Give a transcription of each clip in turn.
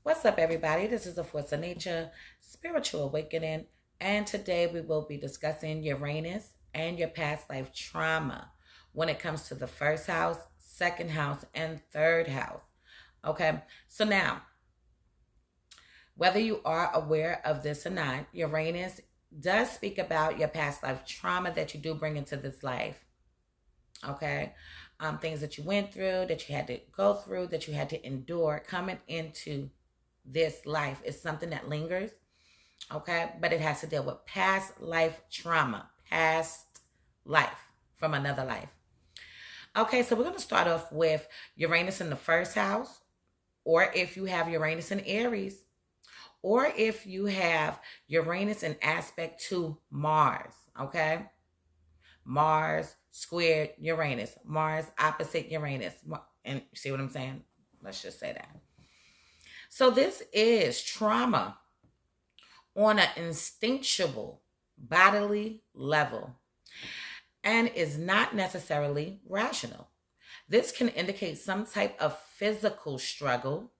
What's up, everybody? This is the Force of Nature Spiritual Awakening, and today we will be discussing Uranus and your past life trauma when it comes to the first house, second house, and third house. Okay, so now, whether you are aware of this or not, Uranus does speak about your past life trauma that you do bring into this life. Okay, things that you went through, that you had to go through, that you had to endure coming into this life is something that lingers, okay? But it has to deal with past life trauma, past life from another life. Okay, so we're going to start off with Uranus in the first house, or if you have Uranus in Aries, or if you have Uranus in aspect to Mars, okay? Mars squared Uranus, Mars opposite Uranus. And you see what I'm saying? Let's just say that. So this is trauma on an instinctual bodily level and is not necessarily rational. This can indicate some type of physical struggle,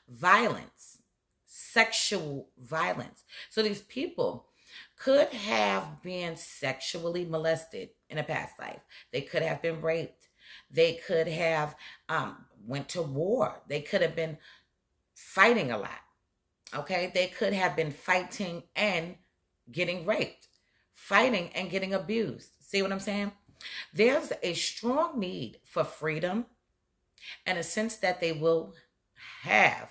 violence, sexual violence. So these people could have been sexually molested in a past life. They could have been raped. They could have went to war. They could have been fighting a lot. Okay? They could have been fighting and getting raped. Fighting and getting abused. See what I'm saying? There's a strong need for freedom and a sense that they will have,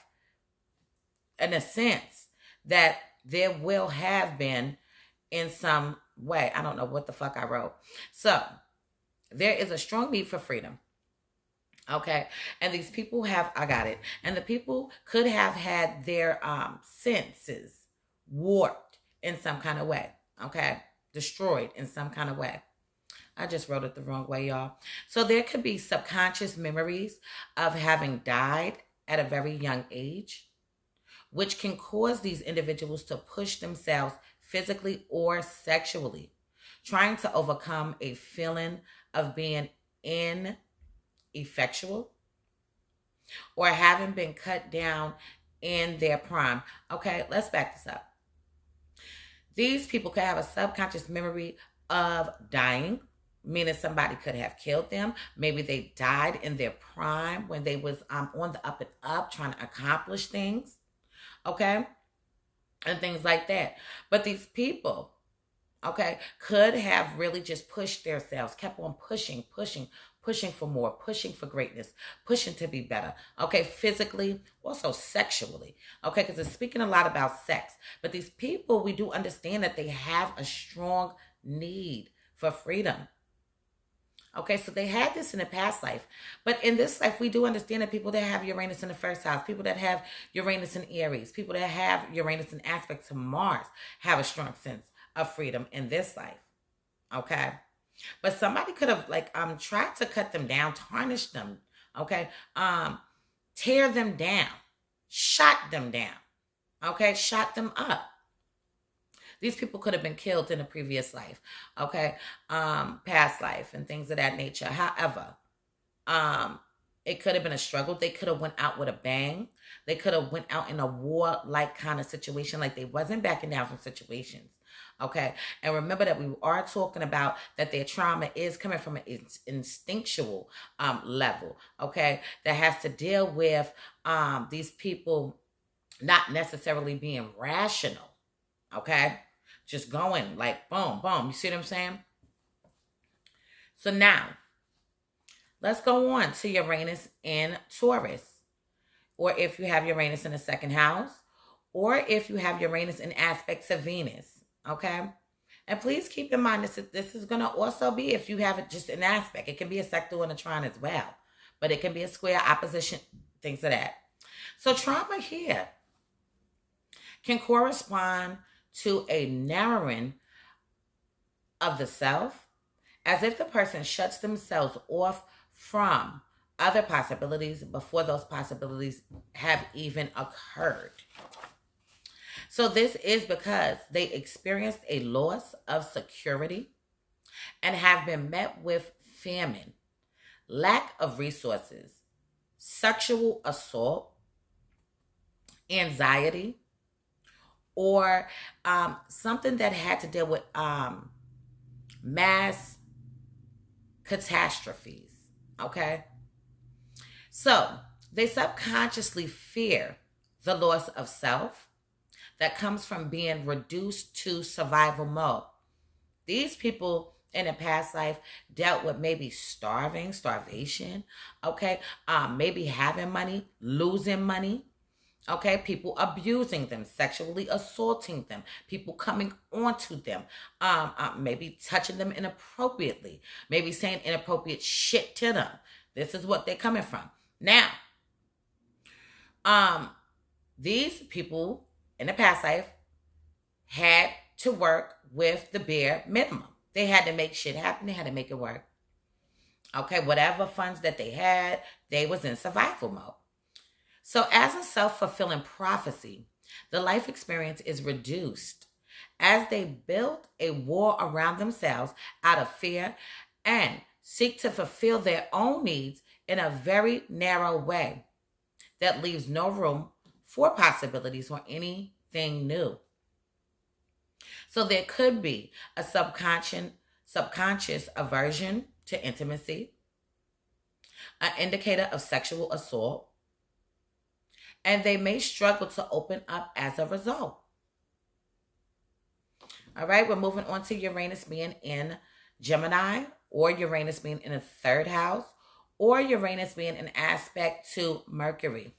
in a sense that there will have been in some way. I don't know what the fuck I wrote. So, there is a strong need for freedom. Okay. And these people have, I got it. And the people could have had their senses warped in some kind of way. Okay. Destroyed in some kind of way. I just wrote it the wrong way, y'all. So there could be subconscious memories of having died at a very young age, which can cause these individuals to push themselves physically or sexually, trying to overcome a feeling of being ineffectual or having been cut down in their prime. Okay, let's back this up. These people could have a subconscious memory of dying, meaning somebody could have killed them. Maybe they died in their prime when they was on the up and up trying to accomplish things. Okay, and things like that. But these people, okay, could have really just pushed themselves, kept on pushing for more, pushing for greatness, pushing to be better, okay, physically, also sexually, okay, because it's speaking a lot about sex. But these people, we do understand that they have a strong need for freedom. Okay, so they had this in the past life. But in this life, we do understand that people that have Uranus in the first house, people that have Uranus in Aries, people that have Uranus in aspect to Mars have a strong sense of freedom in this life. Okay? But somebody could have tried to cut them down, tarnish them, okay? Tear them down, shot them down, okay? Shot them up. These people could have been killed in a previous life, okay? Past life and things of that nature. However, it could have been a struggle. They could have went out with a bang. They could have went out in a war-like kind of situation, like they wasn't backing down from situations, okay? And remember that we are talking about that their trauma is coming from an instinctual level, okay? That has to deal with these people not necessarily being rational, okay? Just going like boom, boom. You see what I'm saying? So now, let's go on to Uranus in Taurus. Or if you have Uranus in the second house. Or if you have Uranus in aspects of Venus. Okay? And please keep in mind, this is going to also be if you have it just an aspect. It can be a sector and a trine as well. But it can be a square, opposition, things of that. So trauma here can correspond to a narrowing of the self, as if the person shuts themselves off from other possibilities before those possibilities have even occurred. So this is because they experienced a loss of security and have been met with famine, lack of resources, sexual assault, anxiety, or something that had to deal with mass catastrophes. Okay? So they subconsciously fear the loss of self that comes from being reduced to survival mode. These people in a past life dealt with maybe starvation, okay? Maybe having money, losing money, okay? People abusing them, sexually assaulting them, people coming onto them, maybe touching them inappropriately, maybe saying inappropriate shit to them. This is what they're coming from. Now, these people in the past life had to work with the bare minimum. They had to make shit happen. They had to make it work. Okay, whatever funds that they had, they was in survival mode. So as a self-fulfilling prophecy, the life experience is reduced as they build a wall around themselves out of fear and seek to fulfill their own needs in a very narrow way that leaves no room for possibilities or anything new. So there could be a subconscious aversion to intimacy, an indicator of sexual assault, and they may struggle to open up as a result. All right, we're moving on to Uranus being in Gemini, or Uranus being in the third house, or Uranus being an aspect to Mercury.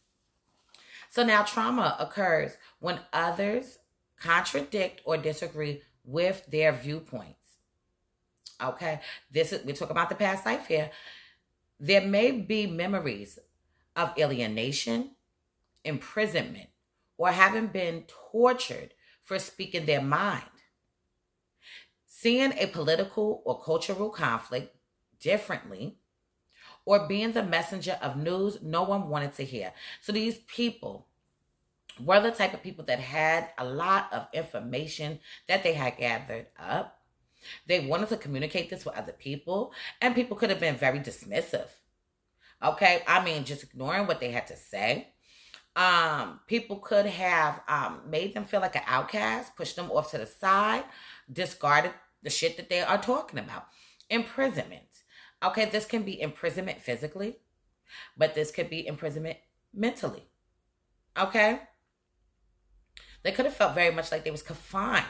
So now trauma occurs when others contradict or disagree with their viewpoints. Okay, we're talking about the past life here. There may be memories of alienation, imprisonment, or having been tortured for speaking their mind. Seeing a political or cultural conflict differently, or being the messenger of news no one wanted to hear. So these people were the type of people that had a lot of information that they had gathered up. They wanted to communicate this with other people, and people could have been very dismissive. Okay, I mean, just ignoring what they had to say. People could have made them feel like an outcast, pushed them off to the side, discarded the shit that they are talking about. Imprisonment. Okay, this can be imprisonment physically, but this could be imprisonment mentally. Okay? They could have felt very much like they was confined.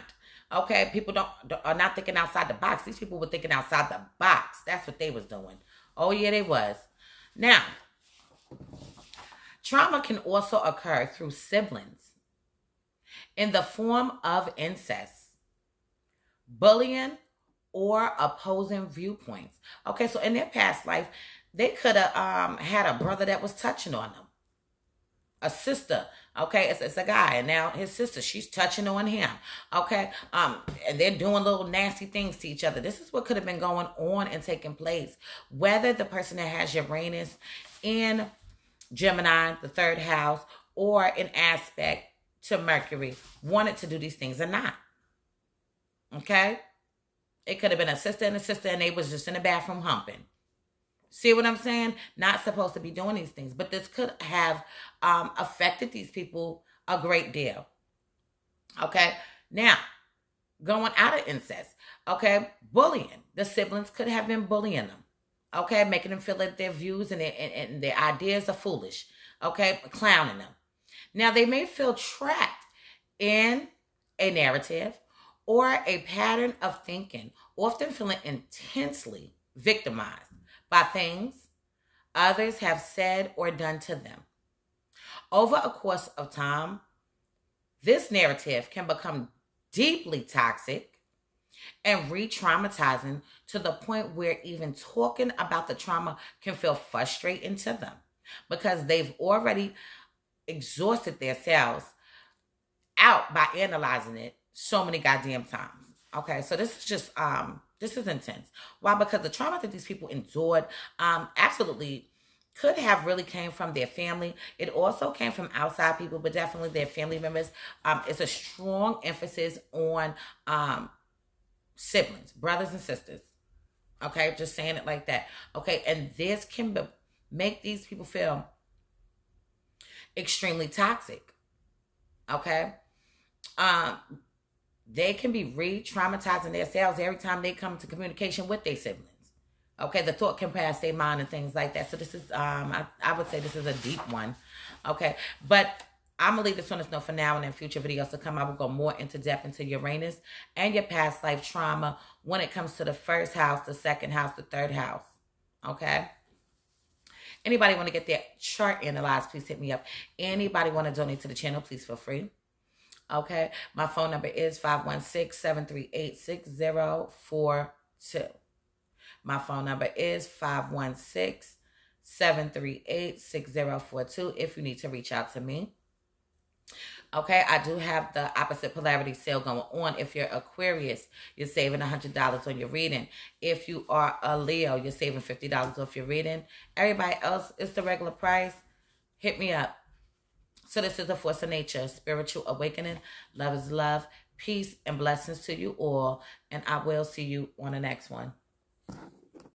Okay? People are not thinking outside the box. These people were thinking outside the box. That's what they was doing. Oh, yeah, they was. Now, trauma can also occur through siblings in the form of incest, bullying, or opposing viewpoints. Okay, so in their past life, they could have had a brother that was touching on them. A sister, okay, it's a guy, and now his sister, she's touching on him. Okay, and they're doing little nasty things to each other. This is what could have been going on and taking place. Whether the person that has Uranus in Gemini, the third house, or an aspect to Mercury, wanted to do these things or not. Okay? It could have been a sister, and they was just in the bathroom humping. See what I'm saying? Not supposed to be doing these things. But this could have affected these people a great deal. Okay? Now, going out of incest. Okay? Bullying. The siblings could have been bullying them. Okay? Making them feel like their views and their ideas are foolish. Okay? Clowning them. Now, they may feel trapped in a narrative or a pattern of thinking, often feeling intensely victimized by things others have said or done to them. Over a course of time, this narrative can become deeply toxic and re-traumatizing to the point where even talking about the trauma can feel frustrating to them because they've already exhausted themselves out by analyzing it so many goddamn times. Okay, so this is just this is intense. Why? Because the trauma that these people endured absolutely could have really came from their family. It also came from outside people, but definitely their family members. It's a strong emphasis on siblings, brothers and sisters. Okay, just saying it like that. Okay, and this can make these people feel extremely toxic. Okay? They can be re-traumatizing themselves every time they come to communication with their siblings. Okay, the thought can pass their mind and things like that. So this is, I would say this is a deep one. Okay, but I'm going to leave this on as no for now, and in future videos to come, I will go more into depth into Uranus and your past life trauma when it comes to the first house, the second house, the third house. Okay? Anybody want to get their chart analyzed, please hit me up. Anybody want to donate to the channel, please feel free. Okay? My phone number is 516-738-6042. My phone number is 516-738-6042 if you need to reach out to me. Okay, I do have the opposite polarity sale going on. If you're Aquarius, you're saving $100 on your reading. If you are a Leo, you're saving $50 off your reading. Everybody else, it's the regular price. Hit me up. So this is the Force of Nature, spiritual awakening. Love is love. Peace and blessings to you all. And I will see you on the next one.